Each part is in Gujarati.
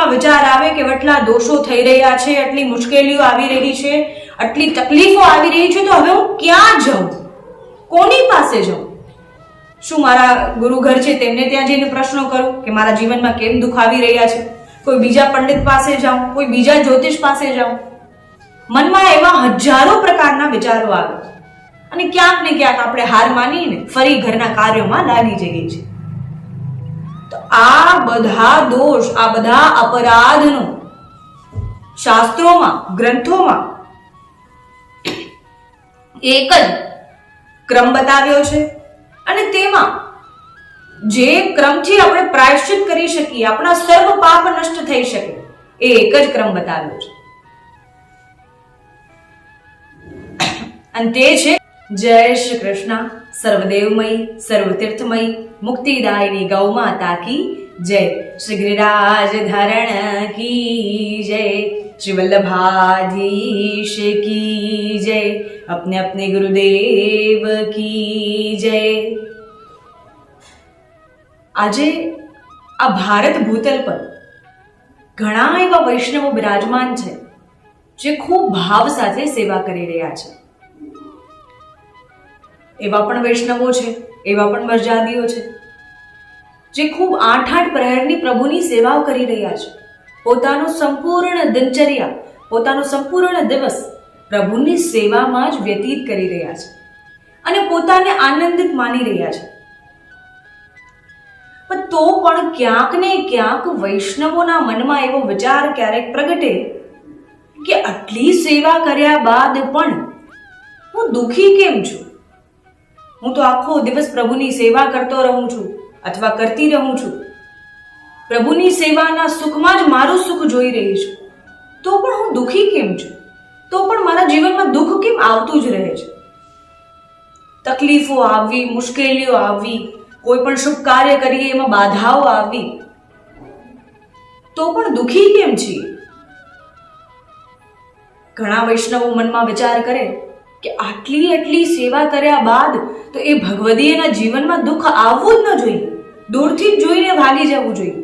મનમાં વિચાર આવે કે આટલા દોષો થઈ રહ્યા છે, આટલી મુશ્કેલીઓ આવી રહી છે, આટલી તકલીફો આવી રહી છે, તો હવે હું ક્યાં જાઉં, કોની પાસે જાઉં? શું મારા ગુરુ ઘર છે તેમને ત્યાં જઈને પ્રશ્નો કરું કે મારા જીવનમાં કેમ દુઃખ આવી રહ્યા છે? કોઈ બીજા પંડિત પાસે જાઉં, કોઈ બીજા જ્યોતિષ પાસે જાઉં? મનમાં એવા હજારો પ્રકારના વિચારો આવે અને ક્યાંક ને ક્યાંક આપણે હાર માનીને ફરી ઘરના કાર્યોમાં લાગી જઈએ છીએ. તો આ બધા દોષ, આ બધા અપરાધનો શાસ્ત્રોમાં, ગ્રંથોમાં એક જ ક્રમ બતાવ્યો છે અને તેમાં જે ક્રમથી આપણે પ્રાયશ્ચિત કરી શકીએ, આપણા સર્વ પાપ નષ્ટ થઈ શકે, એ એક જ ક્રમ બતાવ્યો છે. અને તે છે જય શ્રી કૃષ્ણ સર્વદેવમય સર્વતીર્થમય મુક્તિદાયિની ગૌ માતા કી જય, શ્રી ગિરિરાજ ધરણ કી જય, શ્રી વલ્લભાધીશ કી જય, अपने अपने गुरुदेव की जय. આજે આ ભારત ભૂતલ પર ઘણા એવા વૈષ્ણવો બિરાજમાન છે જે ખૂબ ભાવ સાથે સેવા કરી રહ્યા છે. એવા પણ વૈષ્ણવો છે, એવા પણ મર્યાદીઓ છે જે ખૂબ 8-8 પ્રહરની પ્રભુની સેવાઓ કરી રહ્યા છે. પોતાનું સંપૂર્ણ દિનચર્યા, પોતાનો સંપૂર્ણ દિવસ પ્રભુની સેવામાં જ વ્યતીત કરી રહ્યા છે અને પોતાને આનંદિત માની રહ્યા છે. પણ તો પણ ક્યાંક ને ક્યાંક વૈષ્ણવોના મનમાં એવો વિચાર ક્યારેક પ્રગટે કે આટલી સેવા કર્યા બાદ પણ હું દુઃખી કેમ છું? હું તો આખો દિવસ પ્રભુની સેવા કરતો રહું છું અથવા કરતી રહું છું, પ્રભુની સેવાના સુખમાં જ મારું સુખ જોઈ રહી છું, તો પણ હું દુઃખી કેમ છું? તો પણ મારા જીવનમાં દુઃખ કેમ આવતું જ રહે છે? તકલીફો આવવી, મુશ્કેલીઓ આવવી, કોઈ પણ શુભ કાર્ય કરીએ એમાં બાધાઓ આવવી, તો પણ દુઃખી કેમ છીએ? ઘણા વૈષ્ણવો મનમાં વિચાર કરે કે આટલી સેવા કર્યા બાદ તો એ ભગવદીયના જીવનમાં દુઃખ આવવું જ ન જોઈએ, દૂરથી જ જોઈને ભાગી જવું જોઈએ.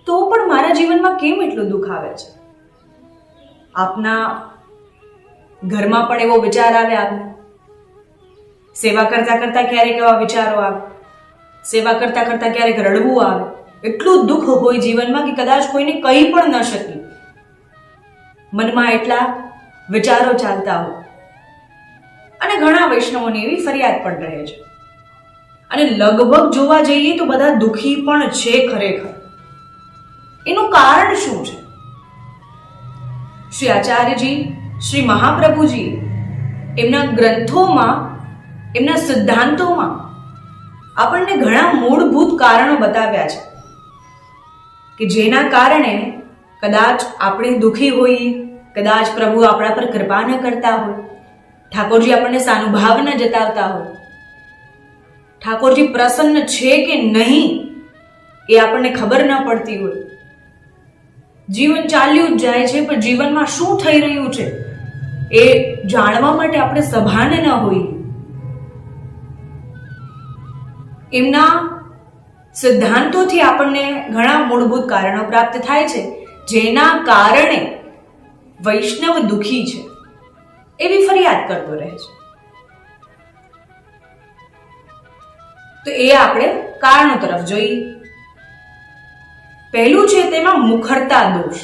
તો પણ મારા જીવનમાં કેમ એટલું દુઃખ આવે છે? આપના ઘરમાં પણ એવો વિચાર આવે? આપને સેવા કરતા કરતા ક્યારેક એવા વિચારો આવે, સેવા કરતા કરતા ક્યારેક રડવું આવે, એટલું દુઃખ હોય જીવનમાં કે કદાચ કોઈને કહી પણ ન શકીએ, મનમાં એટલા વિચારો ચાલતા હોય. અને ઘણા વૈષ્ણવોની એવી ફરિયાદ પણ રહે છે અને લગભગ જોવા જઈએ તો બધા દુઃખી પણ છે ખરેખર. એનું કારણ શું છે? શ્રી આચાર્યજી, શ્રી મહાપ્રભુજી એમના ગ્રંથોમાં, એમના સિદ્ધાંતોમાં આપણને ઘણા મૂળભૂત કારણો બતાવ્યા છે કે જેના કારણે કદાચ આપણે દુઃખી હોઈએ, કદાચ પ્રભુ આપણા પર કૃપા ન કરતા હોય, ઠાકોરજી આપણને સાનુભાવ ન જતાવતા હોય, ઠાકોરજી પ્રસન્ન છે કે નહીં એ આપણને ખબર ન પડતી હોય, જીવન ચાલ્યું જ જાય છે પણ જીવનમાં શું થઈ રહ્યું છે એ જાણવા માટે આપણે સભાન ન હોઈએ. એમના સિદ્ધાંતોથી આપણને ઘણા મૂળભૂત કારણો પ્રાપ્ત થાય છે જેના કારણે વૈષ્ણવ દુઃખી છે એવી ફરિયાદ કરતો રહે છે. તો એ આપણે કારણો તરફ જોઈએ. પહેલું છે તેમાં મુખરતા દોષ.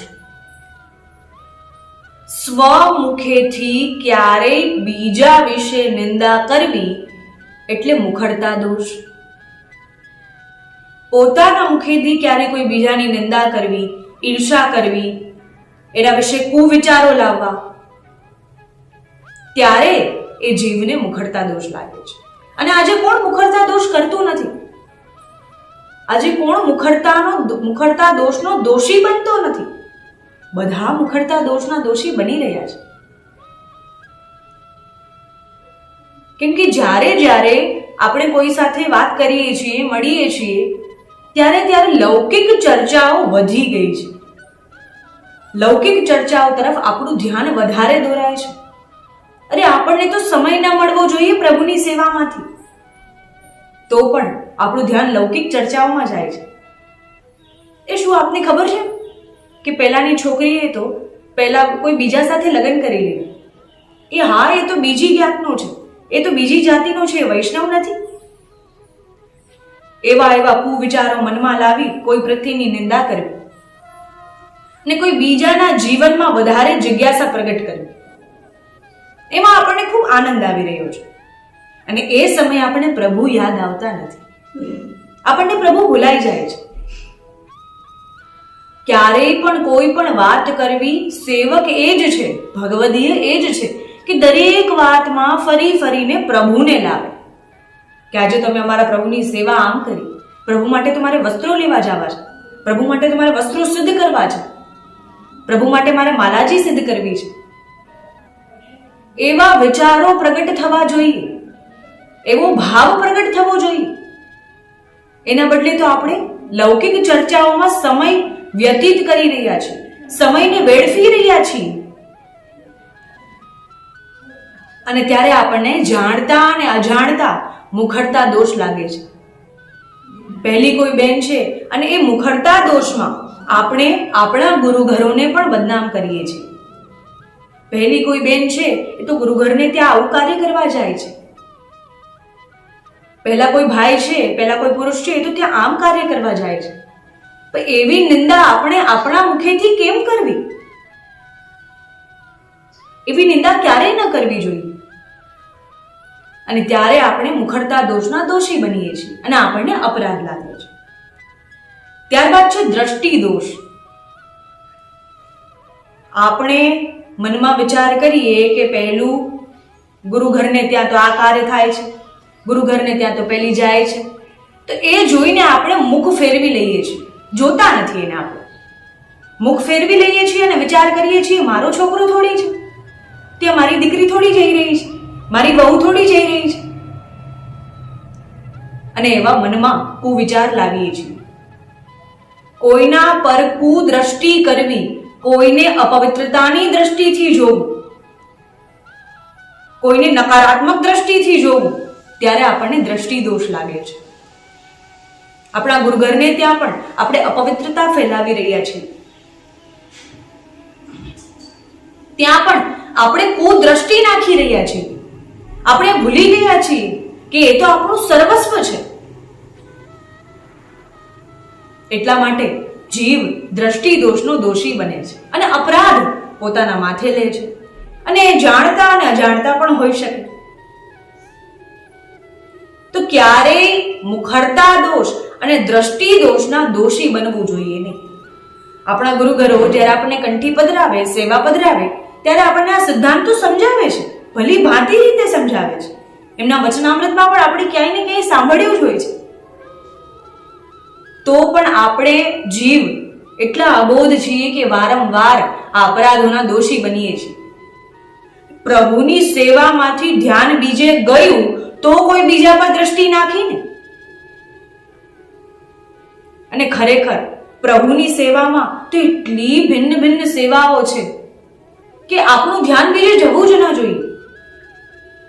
સ્વમુખેથી ક્યારેય બીજા વિશે નિંદા કરવી એટલે મુખરતા દોષ. પોતાના મુખેથી ક્યારે કોઈ બીજાની નિંદા કરવી, ઈર્ષા કરવી, એના વિશે કુવિચારો લાવવા, ત્યારે એ જીવને મુખરતા દોષ લાગે છે. અને આજે કોણ મુખરતા દોષ કરતું નથી? આજે કોણ મુખરતા દોષનો દોષી બનતો નથી? બધા મુખરતા દોષના દોષી બની રહ્યા છે. કેમ કે જ્યારે આપણે કોઈ સાથે વાત કરીએ છીએ, મળીએ છીએ, ત્યારે લૌકિક ચર્ચાઓ વધી ગઈ છે. લૌકિક ચર્ચાઓ તરફ આપણું ધ્યાન વધારે દોરાય છે. અરે આપણને તો સમય ના મળવો જોઈએ પ્રભુની સેવામાંથી, તો પણ આપણું ધ્યાન લૌકિક ચર્ચાઓમાં જાય છે. એ શું આપને ખબર છે કે પહેલાની છોકરીએ તો પહેલા કોઈ બીજા સાથે લગ્ન કરી લીધું? એ હા, એ તો બીજી જ્ઞાતનો છે, એ તો બીજી જાતિનો છે, એ વૈષ્ણવ નથી. એવા એવા કુવિચારો મનમાં લાવી કોઈ પ્રત્યેની નિંદા કરવી ને કોઈ બીજાના જીવનમાં વધારે જિજ્ઞાસા પ્રગટ કરવી, એમાં આપણને ખૂબ આનંદ આવી રહ્યો છે. અને એ સમયે આપણને પ્રભુ યાદ આવતા નથી, આપણને પ્રભુ ભૂલાઈ જાય છે. ક્યારેય પણ કોઈ પણ વાત કરવી, સેવક એ જ છે, ભગવદીય એ જ છે કે દરેક વાતમાં ફરી ફરીને પ્રભુને લાવે. કે આજે તમે અમારા પ્રભુની સેવા આમ કરી, પ્રભુ માટે તમારે વસ્ત્રો લેવા જવા છે, પ્રભુ માટે તમારે વસ્ત્રો સિદ્ધ કરવા છે, પ્રભુ માટે મારે માલાજી સિદ્ધ કરવી છે. એવા વિચારો પ્રગટ થવા જોઈએ, એવો ભાવ પ્રગટ થવો જોઈએ. એના બદલે તો આપણે લૌકિક ચર્ચાઓમાં સમય વ્યતીત કરી રહ્યા છીએ, સમયને વેડફી રહ્યા છીએ. અને ત્યારે આપણને જાણતા અને અજાણતા મુખરતા દોષ લાગે છે. પહેલી કોઈ બેન છે અને એ મુખરતા દોષમાં આપણે આપણા ગુરુઘરોને પણ બદનામ કરીએ છીએ. પહેલી કોઈ બેન છે એ તો ગુરુઘરને ત્યાં આવું કાર્ય કરવા જાય છે. પહેલા કોઈ ભાઈ છે, પહેલા કોઈ પુરુષ છે એ તો ત્યાં આમ કાર્ય કરવા જાય છે. પણ એવી નિંદા આપણે આપણા મુખેથી કેમ કરવી? એવી નિંદા ક્યારેય ન કરવી જોઈએ. અને ત્યારે આપણે મુખરતા દોષના દોષી બનીએ છીએ અને આપણને અપરાધ લાગે છે. ત્યારબાદ છે દ્રષ્ટિ દોષ. આપણે મનમાં વિચાર કરીએ કે પહેલું ગુરુઘરને ત્યાં તો આ કાર્ય થાય છે, ગુરુઘરને ત્યાં તો પેલી જાય છે, તો એ જોઈને આપણે મુખ ફેરવી લઈએ છીએ, જોતા નથી એને. આપણે મુખ ફેરવી લઈએ છીએ અને વિચાર કરીએ છીએ મારો છોકરો થોડી છે, ત્યાં મારી દીકરી થોડી જઈ રહી છે, મારી બહુ થોડી જઈ રહી છે. અને એવા મનમાં કુવિચાર લાવીએ છીએ. કોઈના પર કુદ્રષ્ટિ કરવી, કોઈને અપવિત્રતાની દ્રષ્ટિથી જોવું, કોઈને નકારાત્મક દ્રષ્ટિથી જોવું, ત્યારે આપણને દ્રષ્ટિ દોષ લાગે છે. આપણા ગુરુઘરને ત્યાં પણ આપણે અપવિત્રતા ફેલાવી રહ્યા છીએ. ત્યાં પણ આપણે કુદ્રષ્ટિ નાખી રહ્યા છીએ. આપણે ભૂલી ગયા છીએ કે એ તો આપણું સર્વસ્વ છે. એટલા માટે જીવ દ્રષ્ટિ દોષનો દોષી બને છે અને અપરાધ પોતાના માથે લે છે. અને એ જાણતા અને અજાણતા પણ હોઈ શકે. તો ક્યારેય મુખરતા દોષ અને દ્રષ્ટિ દોષના દોષી બનવું જોઈએ નહીં. આપણા ગુરુઘરો જ્યારે આપણને કંઠી પધરાવે, સેવા પધરાવે, ત્યારે આપણને આ સિદ્ધાંતો સમજાવે છે, ભલી ભાંતિ રીતે સમજાવે છે. એમના વચનામૃતમાં પણ આપણે ક્યાંય ને ક્યાંય સાંભળ્યું જ હોય છે. તો પણ આપણે જીવ એટલા અબોધ છીએ કે વારંવાર આ અપરાધોના દોષી બનીએ છીએ. પ્રભુની સેવામાંથી ધ્યાન બીજે ગયું તો કોઈ બીજા પર દ્રષ્ટિ નાખીને. અને ખરેખર પ્રભુની સેવામાં તો એટલી ભિન્ન ભિન્ન સેવાઓ છે કે આપણું ધ્યાન બીજે જવું જ ન જોઈએ.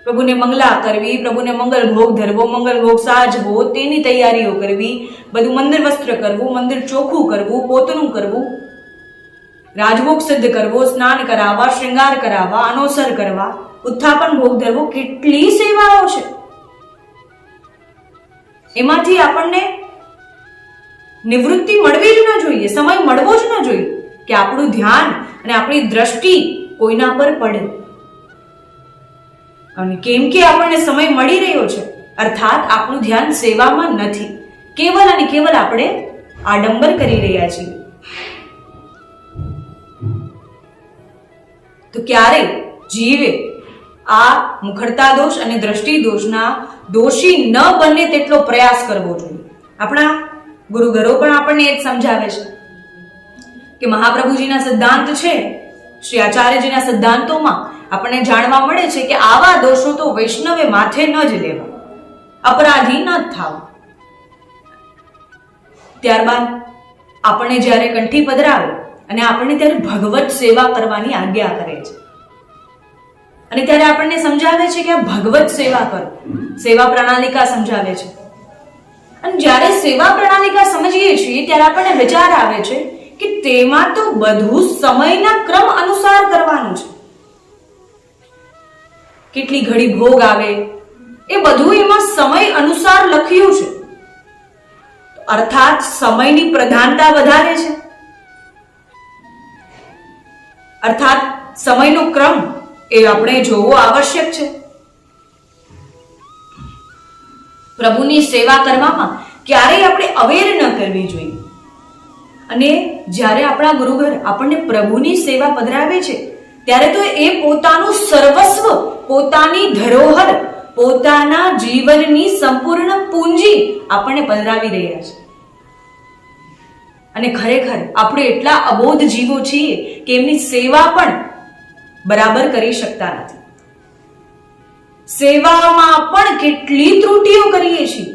પ્રભુને મંગલા કરવી, પ્રભુને મંગલ ભોગ ધરવો, મંગલ ભોગ સાજવો, તેની તૈયારીઓ કરવી, બધું મંદિર વસ્ત્ર કરવું, મંદિર ચોખ્ખું કરવું, પોતનું કરવું, રાજભોગ સિદ્ધ કરવો, સ્નાન કરાવવા, શ્રૃંગાર કરાવવા, અનોસર કરવા, ઉત્થાપન ભોગ ધરવો, કેટલી સેવાઓ છે. એમાંથી આપણને નિવૃત્તિ મળવી જ ન જોઈએ, સમય મળવો જ ન જોઈએ કે આપણું ધ્યાન અને આપણી દ્રષ્ટિ કોઈના પર પડે. અને કેમ કે આપણને સમય મળી રહ્યો છે, અર્થાત આપણું ધ્યાન સેવામાં નથી, કેવલ અને કેવલ આપણે આડંબર કરી રહ્યા છીએ. તો ક્યારે જીવે આ મુખરતા દોષ અને દ્રષ્ટિ દોષના દોષી ન બને તેટલો પ્રયાસ કરવો જોઈએ. આપણા ગુરુઘરો પણ આપણને એ જ સમજાવે છે કે મહાપ્રભુજીના સિદ્ધાંત છે, શ્રી આચાર્યજીના સિદ્ધાંતોમાં આપણને જાણવા મળે છે કે આવા દોષો તો વૈષ્ણવે માથે ન જ લેવા, અપરાધી ન જ થાવ. ત્યારબાદ આપણને જ્યારે કંઠી પધરાવે અને આપણને ત્યારે ભગવત સેવા કરવાની આજ્ઞા કરે છે. અને ત્યારે આપણને સમજાવે છે કે આ ભગવત સેવા કરો, સેવા પ્રણાલિકા સમજાવે છે. અને જ્યારે સેવા પ્રણાલિકા સમજીએ છીએ ત્યારે આપણને વિચાર આવે છે કે તેમાં તો બધું સમયના ક્રમ અનુસાર કરવાનું છે. કેટલી ઘડી ભોગ આવે એ બધું એમાં સમય અનુસાર લખ્યું છે. અર્થાત સમયની પ્રધાનતા વધારે છે. અર્થાત સમયનો ક્રમ એ આપણે જોવો આવશ્યક છે. પ્રભુની સેવા કરવામાં ક્યારેય આપણે અવેર ન કરવી જોઈએ. અને જ્યારે આપણા ગુરુઘર આપણને પ્રભુની સેવા પધરાવે છે ત્યારે તો એ પોતાનું સર્વસ્વ, પોતાની ધરોહર, પોતાના જીવનની સંપૂર્ણ પૂંજી આપણને પધરાવી રહ્યા છે. અને ખરેખર આપણે એટલા અબોધ જીવો છીએ કે એમની સેવા પણ બરાબર કરી શકતા નથી. સેવામાં પણ કેટલી ત્રુટિઓ કરીએ છીએ.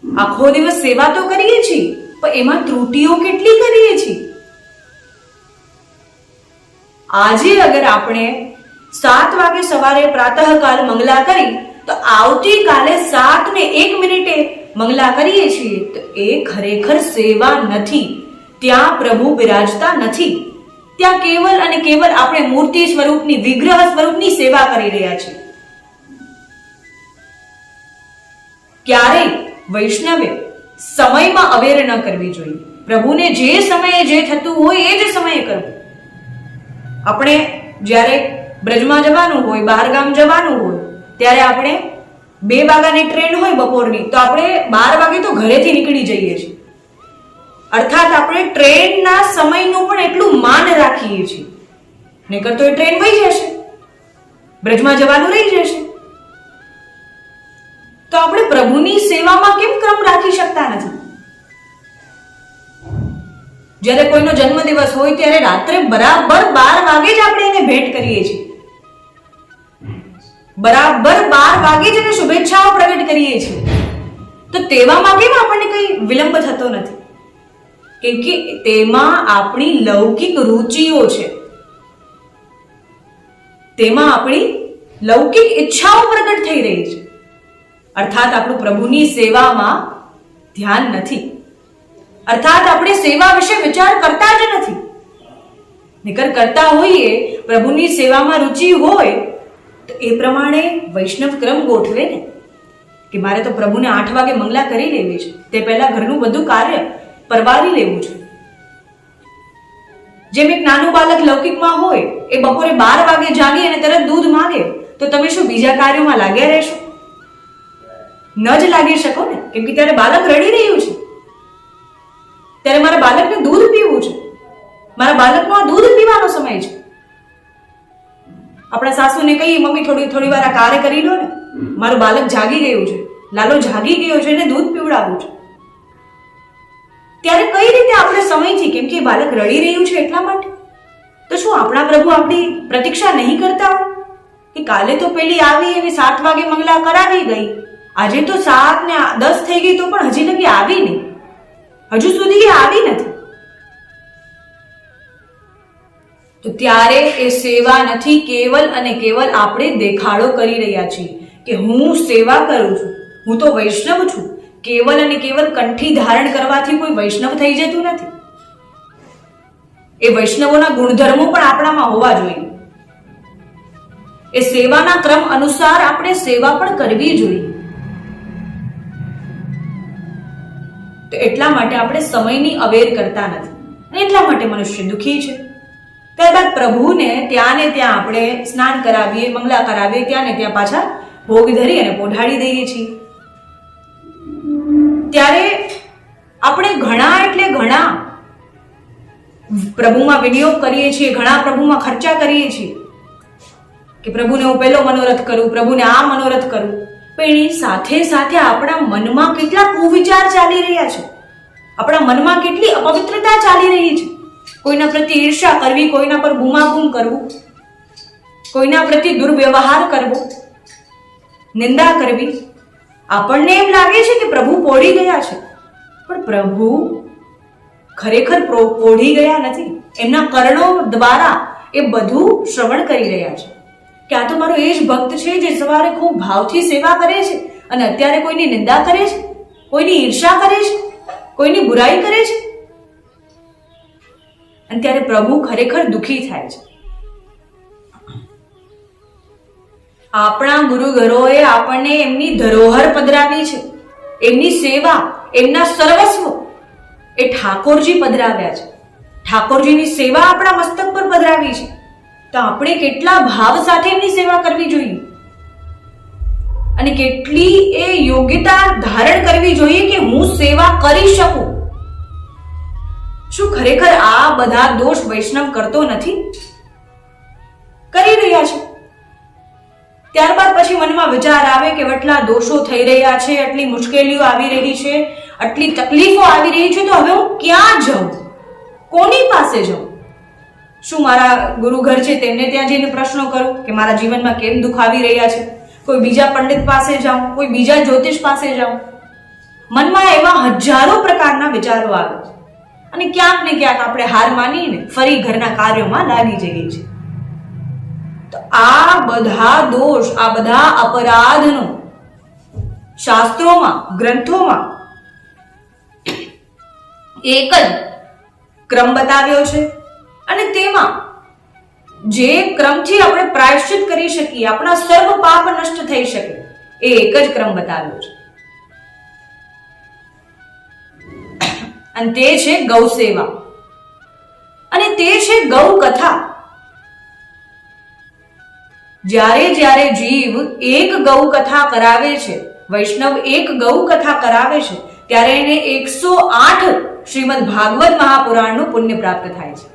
આખો દિવસ સેવા તો કરીએ છીએ પણ એમાં ત્રુટિઓ કેટલી કરીએ છીએ. આજે અગર આપણે 7 વાગે સવારે પ્રાતઃકાલ મંગલા કરી તો આવતીકાલે 7:01 મંગલા કરીએ છીએ તો એ ખરેખર સેવા નથી. ત્યાં પ્રભુ બિરાજતા નથી. ત્યાં કેવલ અને કેવલ આપણે મૂર્તિ સ્વરૂપની, વિગ્રહ સ્વરૂપની સેવા કરી રહ્યા છીએ. ક્યારેય વૈષ્ણવે સમયમાં અવેર ન કરવી જોઈએ. પ્રભુને જે સમયે જે થતું હોય એ જ સમયે કરવું. આપણે જ્યારે બ્રજમાં જવાનું હોય, બહાર ગામ જવાનું હોય ત્યારે આપણે 2 વાગ્યાની ટ્રેન હોય બપોરની તો આપણે 12 વાગે તો ઘરેથી નીકળી જઈએ છીએ. અર્થાત આપણે ટ્રેનના સમયનું પણ એટલું માન રાખીએ છીએ. નહીંતર તો એ ટ્રેન વહી જશે, બ્રજમાં જવાનું રહી જશે. તો આપણે પ્રભુની સેવામાં કેમ ક્રમ રાખી શકતા નથી? જ્યારે કોઈનો જન્મદિવસ હોય ત્યારે રાત્રે બરાબર 12 વાગે જ આપણે એને ભેટ કરીએ છીએ. બરાબર 12 વાગે જ એને શુભેચ્છાઓ પ્રગટ કરીએ છીએ. તો તેવામાં કેમ આપણને કઈ વિલંબ થતો નથી? કેમ કે તેમાં આપણી લૌકિક રુચિઓ છે, તેમાં આપણી લૌકિક ઈચ્છાઓ પ્રગટ થઈ રહી છે. અર્થાત આપણું પ્રભુની સેવામાં ધ્યાન નથી. અર્થાત આપણે સેવા વિશે વિચાર કરતા જ નથી. નકર કરતા હોઈએ, પ્રભુની સેવામાં રુચિ હોય તો એ પ્રમાણે વૈષ્ણવ ક્રમ ગોઠવે ને કે મારે તો પ્રભુને 8 વાગે મંગલા કરી લેવી છે, તે પહેલા ઘરનું બધું કાર્ય પરવારી લેવું છે. જેમ એક નાનું બાળક લૌકિકમાં હોય, એ બપોરે 12 વાગે જાગી અને તરત દૂધ માંગે તો તમે શું બીજા કાર્યોમાં લાગ્યા રહેશો? ન જ લાગી શકો ને. કેમ કે ત્યારે બાળક રડી રહ્યું છે, ત્યારે મારા બાળકને દૂધ પીવું છે, મારા બાળકનો આ દૂધ પીવાનો સમય છે. આપણા સાસુને કહીએ મમ્મી થોડી વાર આ કાર્ય કરી લો ને, મારું બાળક જાગી ગયું છે, લાલો જાગી ગયો છે, એને દૂધ પીવડાવવું છે. ત્યારે કઈ રીતે આપણે સમયથી, કેમ કે બાળક રડી રહ્યું છે એટલા માટે, તો શું આપણા પ્રભુ આપણી પ્રતીક્ષા નહીં કરતા હોય કે કાલે તો પેલી આવી અને 7 વાગે મંગલા કરાવી ગઈ, આજે તો 7:10 થઈ ગઈ તો પણ હજી લગી આવી નહીં, હજુ સુધી એ આવી નથી. તો ત્યારે એ સેવા નથી, કેવલ અને કેવલ આપણે દેખાડો કરી રહ્યા છીએ કે હું સેવા કરું છું, હું તો વૈષ્ણવ છું. કેવલ અને કેવલ કંઠી ધારણ કરવાથી કોઈ વૈષ્ણવ થઈ જતું નથી. એ વૈષ્ણવોના ગુણધર્મો પણ આપણામાં હોવા જોઈએ. એ સેવાના ક્રમ અનુસાર આપણે સેવા પણ કરવી જોઈએ. તો એટલા માટે આપણે સમયની અવેર કરતા નથી અને એટલા માટે મનુષ્ય દુઃખી છે. ત્યારબાદ પ્રભુને ત્યાં ને ત્યાં આપણે સ્નાન કરાવીએ, મંગલા કરાવીએ, ત્યાં ને ત્યાં પાછા ભોગ ધરી અને પોઢાડી દઈએ છીએ. ત્યારે આપણે ઘણા એટલે ઘણા પ્રભુમાં વિનિયોગ કરીએ છીએ, ઘણા પ્રભુમાં ખર્ચા કરીએ છીએ કે પ્રભુને હું પહેલો મનોરથ કરું, પ્રભુને આ મનોરથ કરું. પણ એની સાથે સાથે આપણા મનમાં કેટલા કુવિચાર ચાલી રહ્યા છે, આપણા મનમાં કેટલી અપવિત્રતા ચાલી રહી છે. કોઈના પ્રત્યે ઈર્ષા કરવી, કોઈના પર બૂમાબૂમ કરવું, કોઈના પ્રત્યે દુર્વ્યવહાર કરવો, નિંદા કરવી. આપણને એમ લાગે છે કે પ્રભુ પોઢી ગયા છે, પણ પ્રભુ ખરેખર પોઢી ગયા નથી. એમના કર્ણો દ્વારા એ બધું શ્રવણ કરી રહ્યા છે કે આ તો મારો એ જ ભક્ત છે જે સવારે ખૂબ ભાવથી સેવા કરે છે અને અત્યારે કોઈની નિંદા કરે છે. કોઈની ઈર્ષા કરે છે, કોઈની બુરાઈ કરે છે. અને ત્યારે પ્રભુ ખરેખર દુઃખી થાય છે. આપણા ગુરુઘરોએ આપણને એમની ધરોહર પધરાવી છે, એમની સેવા, એમના સર્વસ્વ એ ઠાકોરજી પધરાવ્યા છે. ઠાકોરજીની સેવા આપણા મસ્તક પર પધરાવી છે, તો આપણે કેટલા ભાવ સાથે એમની સેવા કરવી જોઈએ અને કેટલી એ યોગ્યતા ધારણ કરવી જોઈએ કે હું સેવા કરી શકું. શું ખરેખર આ બધા દોષ વૈષ્ણવ કરતો નથી? કરી રહ્યા છે. ત્યારબાદ પછી મનમાં વિચાર આવે કે આટલા દોષો થઈ રહ્યા છે, આટલી મુશ્કેલીઓ આવી રહી છે, આટલી તકલીફો આવી રહી છે, તો હવે હું ક્યાં જાઉં, કોની પાસે જાઉં? શું મારા ગુરુઘર છે તેમને ત્યાં જઈને પ્રશ્નો કરું કે મારા જીવનમાં કેમ દુઃખ આવી રહ્યા છે? કોઈ બીજા પંડિત પાસે જાઉં, કોઈ બીજા જ્યોતિષ પાસે જાઉં? મનમાં એવા હજારો પ્રકારના વિચારો આવે અને ક્યાંક ને ક્યાંક આપણે હાર માનીને ફરી ઘરના કાર્યોમાં લાગી જઈએ છીએ. તો આ બધા દોષ, આ બધા અપરાધનો શાસ્ત્રોમાં, ગ્રંથોમાં એક જ ક્રમ બતાવ્યો છે અને તેમાં જે ક્રમથી આપણે પ્રાયશ્ચિત કરી શકીએ, આપણા સર્વ પાપ નષ્ટ થઈ શકે, એ એક જ ક્રમ બતાવ્યો છે. અને તે છે ગૌ સેવા અને તે છે ગૌ કથા. જ્યારે જ્યારે જીવ એક ગૌ કથા કરાવે છે, વૈષ્ણવ એક ગૌ કથા કરાવે છે, ત્યારે એને 108 શ્રીમદ ભાગવત મહાપુરાણનું પુણ્ય પ્રાપ્ત થાય છે.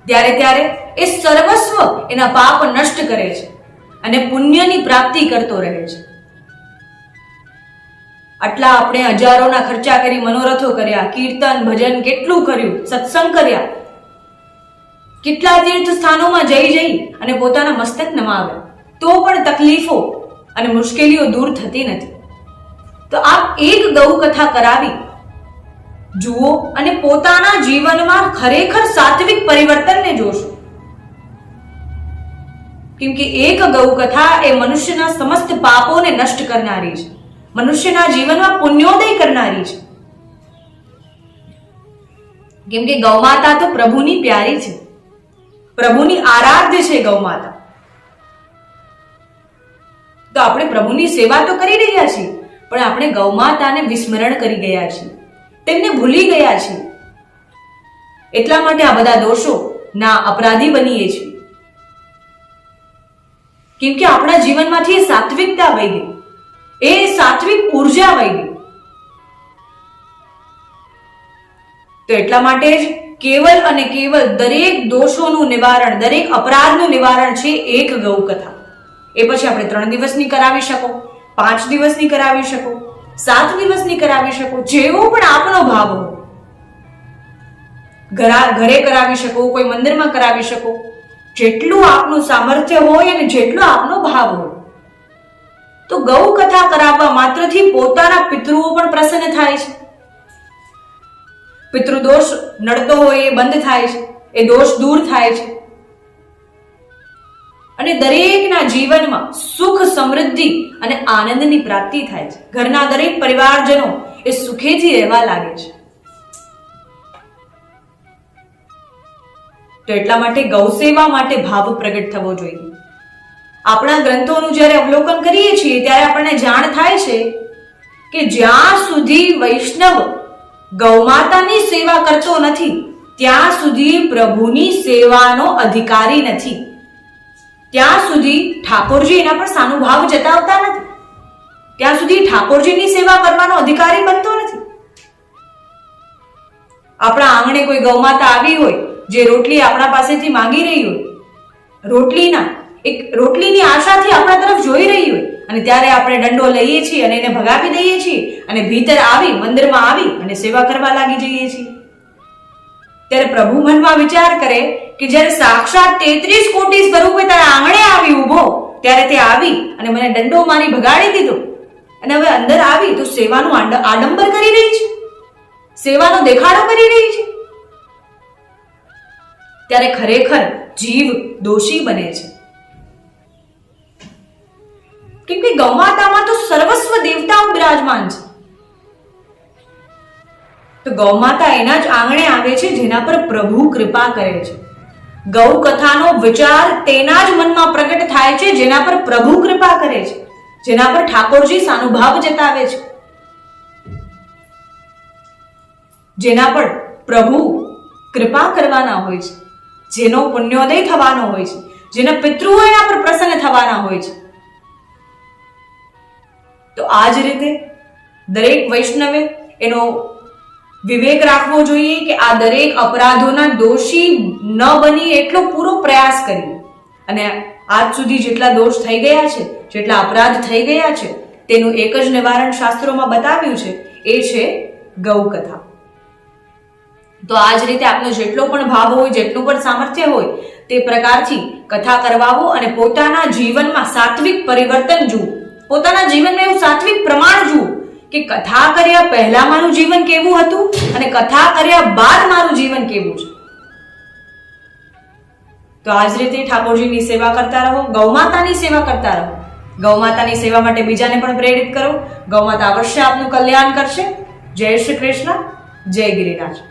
ત્યારે ત્યારે એ સર્વસ્વ એના પાપ નષ્ટ કરે છે અને પુણ્યની પ્રાપ્તિ કરતો રહે છે. આટલા આપણે હજારોના ખર્ચા કરી મનોરથો કર્યા, કીર્તન ભજન કેટલું કર્યું, સત્સંગ કર્યા, કેટલા તીર્થ સ્થાનોમાં જઈ અને પોતાના મસ્તક નમાવ્યા, તો પણ તકલીફો અને મુશ્કેલીઓ દૂર થતી નથી. તો આપ એક ગૌ કથા કરાવી જુઓ અને પોતાના જીવનમાં ખરેખર સાત્વિક પરિવર્તનને જોશો. કેમ કે એક ગૌ કથા એ મનુષ્યના સમસ્ત પાપોને નષ્ટ કરનારી છે, મનુષ્યના જીવનમાં પુણ્યોદય કરનારી છે. કેમ કે ગૌમાતા તો પ્રભુની પ્યારી છે, પ્રભુની આરાધ્ય છે ગૌમાતા. તો આપણે પ્રભુની સેવા તો કરી રહ્યા છીએ, પણ આપણે ગૌમાતાને વિસ્મરણ કરી ગયા છીએ, તેમને ભૂલી ગયા છીએ. એટલા માટે આ બધા દોષો ના અપરાધી બનીએ છીએ. કેમ કે આપણા જીવનમાંથી એ સાત્વિકતા વહી ગઈ, એ સાત્વિક ઉર્જા વહી ગઈ. તો એટલા માટે જ કેવલ અને કેવલ દરેક દોષોનું નિવારણ, દરેક અપરાધનું નિવારણ છે એક ગૌ કથા. એ પછી આપણે 3 દિવસની કરાવી શકો, 5 દિવસની કરાવી શકો, 7 દિવસની કરાવી શકો, જેવો પણ આપનો ભાવ હોય. ઘરે કરાવી શકો, કોઈ મંદિરમાં કરાવી શકો, જેટલું આપનું સામર્થ્ય હોય અને જેટલો આપનો ભાવ હોય. તો ગૌ કથા કરાવવા માત્રથી પોતાના પિતૃઓ પણ પ્રસન્ન થાય છે. પિતૃદોષ નડતો હોય એ બંધ થાય છે, એ દોષ દૂર થાય છે અને દરેકના જીવનમાં સુખ, સમૃદ્ધિ અને આનંદની પ્રાપ્તિ થાય છે. ઘરના દરેક પરિવારજનો એ સુખેથી રહેવા લાગે છે. તો એટલા માટે ગૌ સેવા માટે ભાવ પ્રગટ થવો જોઈએ. આપણા ગ્રંથોનું જ્યારે અવલોકન કરીએ છીએ ત્યારે આપણને જાણ થાય છે કે જ્યાં સુધી વૈષ્ણવ ગૌમાતાની સેવા કરતો નથી ત્યાં સુધી પ્રભુની સેવાનો અધિકારી નથી, ત્યાં સુધી ઠાકોરજી એના પર સાનુભાવ જતાવતા નથી, ત્યાં સુધી ઠાકોરજીની સેવા કરવાનો અધિકારી બનતો નથી. આપણા આંગણે કોઈ ગૌમાતા આવી હોય જે રોટલી આપણા પાસેથી માંગી રહી હોય, રોટલીની આશાથી આપણા તરફ જોઈ રહી હોય, અને ત્યારે આપણે દંડો લઈએ છીએ અને એને ભગાવી દઈએ છીએ અને ભીતર આવી, મંદિરમાં આવી અને સેવા કરવા લાગી જઈએ છીએ. ત્યારે પ્રભુ મનમાં વિચાર કરે કે જ્યારે સાક્ષાત 33 કોટી સ્વરૂપે તારા આંગણે આવી ઊભો, ત્યારે તે આવી અને મને દંડો મારી ભગાડી દીધો અને હવે અંદર આવી તો સેવાનું આડંબર કરી રહી છે, સેવાનો દેખાડો કરી રહી છે. ત્યારે ખરેખર જીવ દોષી બને છે. કેમ કે ગૌમાતામાં તો સર્વસ્વ દેવતાઓ બિરાજમાન છે. તો ગૌમાતા એના જ આંગણે આવે છે જેના પર પ્રભુ કૃપા કરે છે. ગૌ કથાનો વિચાર તેના જ મનમાં પ્રગટ થાય છે જેના પર પ્રભુ કૃપા કરે છે, જેના પર ઠાકોરજી સાનુભાવ જતાવે છે, જેના પર પ્રભુ કૃપા કરવાના હોય છે, જેનો પુણ્યોદય થવાનો હોય છે, જેના પિતૃઓ એના પર પ્રસન્ન થવાના હોય છે. તો આ જ રીતે દરેક વૈષ્ણવે એનો વિવેક રાખવો જોઈએ કે આ દરેક અપરાધોના દોષી ન બની એટલો પૂરો પ્રયાસ કરીએ. અને આજ સુધી જેટલા દોષ થઈ ગયા છે, જેટલા અપરાધ થઈ ગયા છે, તેનું એક જ નિવારણ શાસ્ત્રોમાં બતાવ્યું છે, એ છે ગૌ કથા. તો આ જ રીતે આપનો જેટલો પણ ભાવ હોય, જેટલું પણ સામર્થ્ય હોય, તે પ્રકારથી કથા કરવાવો અને પોતાના જીવનમાં સાત્વિક પરિવર્તન જુઓ, પોતાના જીવનમાં એવું સાત્વિક પ્રમાણ જુઓ કે કથા કર્યા પહેલા મારું જીવન કેવું હતું અને કથા કર્યા બાદ મારું જીવન કેવું છે. તો આ જ રીતે ઠાકોરજીની સેવા કરતા રહો, ગૌમાતાની સેવા કરતા રહો. ગૌમાતાની સેવા માટે બીજાને પણ પ્રેરિત કરો. ગૌમાતા અવશ્ય આપનું કલ્યાણ કરશે. જય શ્રી કૃષ્ણ, જય ગિરિરાજ.